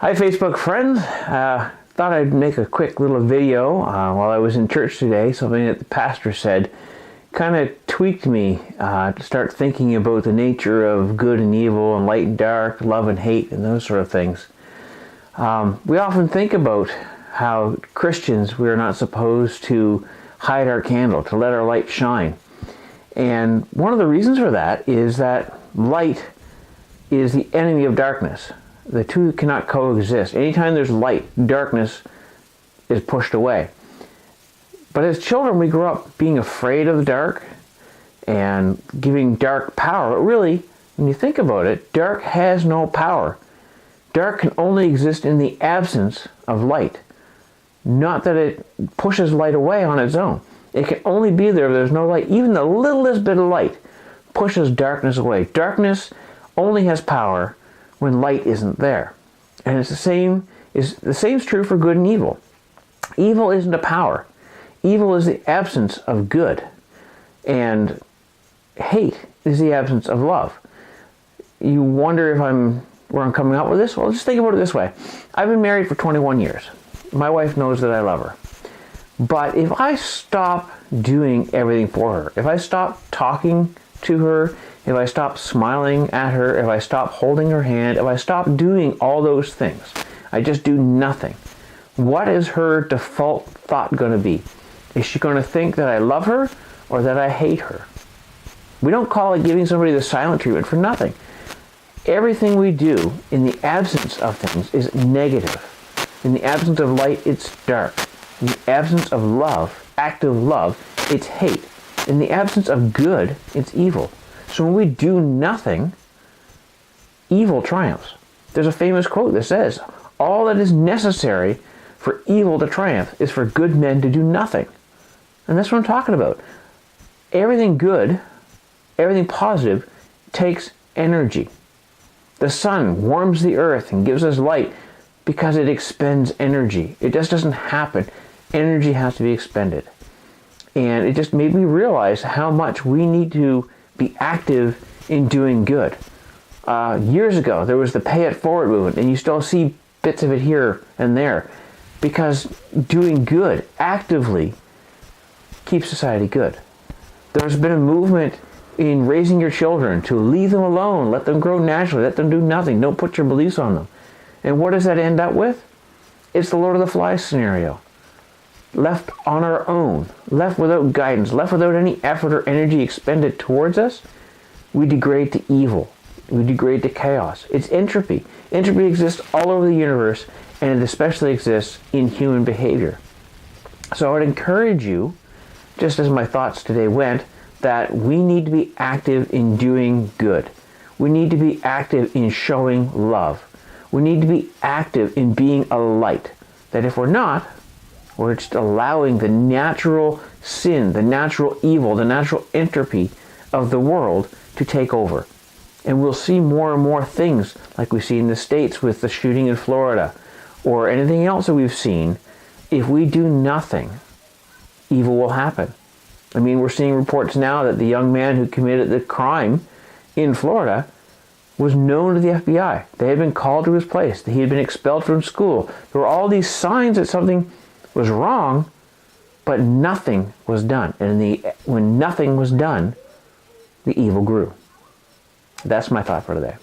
Hi Facebook friends, thought I'd make a quick little video while I was in church today. Something that the pastor said kind of tweaked me to start thinking about the nature of good and evil and light and dark, love and hate and those sort of things. We often think about how Christians, we are not supposed to hide our candle, to let our light shine. And one of the reasons for that is that light is the enemy of darkness. The two cannot coexist. Anytime there's light, darkness is pushed away. But as children, we grow up being afraid of the dark and giving dark power. But really, when you think about it, dark has no power. Dark can only exist in the absence of light. Not that it pushes light away on its own. It can only be there if there's no light. Even the littlest bit of light pushes darkness away. Darkness only has power when light isn't there. And it's the same is true for good and evil. Evil isn't a power. Evil is the absence of good. And hate is the absence of love. You wonder where I'm coming up with this? Well, just think about it this way. I've been married for 21 years. My wife knows that I love her. But if I stop doing everything for her, if I stop talking to her, if I stop smiling at her, if I stop holding her hand, if I stop doing all those things, I just do nothing, what is her default thought going to be? Is she going to think that I love her or that I hate her? We don't call it giving somebody the silent treatment for nothing. Everything we do in the absence of things is negative. In the absence of light, it's dark. In the absence of love, active love, it's hate. In the absence of good, it's evil. So when we do nothing, evil triumphs. There's a famous quote that says, all that is necessary for evil to triumph is for good men to do nothing. And that's what I'm talking about. Everything good, everything positive takes energy. The sun warms the earth and gives us light because it expends energy. It just doesn't happen. Energy has to be expended. And it just made me realize how much we need to be active in doing good. Years ago, there was the pay it forward movement, and you still see bits of it here and there, because doing good actively keeps society good. There's been a movement in raising your children to leave them alone, let them grow naturally, let them do nothing, don't put your beliefs on them. And what does that end up with? It's the Lord of the Flies scenario. Left on our own, left without guidance, left without any effort or energy expended towards us, we degrade to evil. We degrade to chaos. It's entropy. Entropy exists all over the universe, and it especially exists in human behavior. So I would encourage you, just as my thoughts today went, that we need to be active in doing good. We need to be active in showing love. We need to be active in being a light. That if we're not, we're just allowing the natural sin, the natural evil, the natural entropy of the world to take over. And we'll see more and more things like we see in the States with the shooting in Florida or anything else that we've seen. If we do nothing, evil will happen. I mean, we're seeing reports now that the young man who committed the crime in Florida was known to the FBI. They had been called to his place. He had been expelled from school. There were all these signs that something was wrong, but nothing was done. And when nothing was done, the evil grew. That's my thought for today.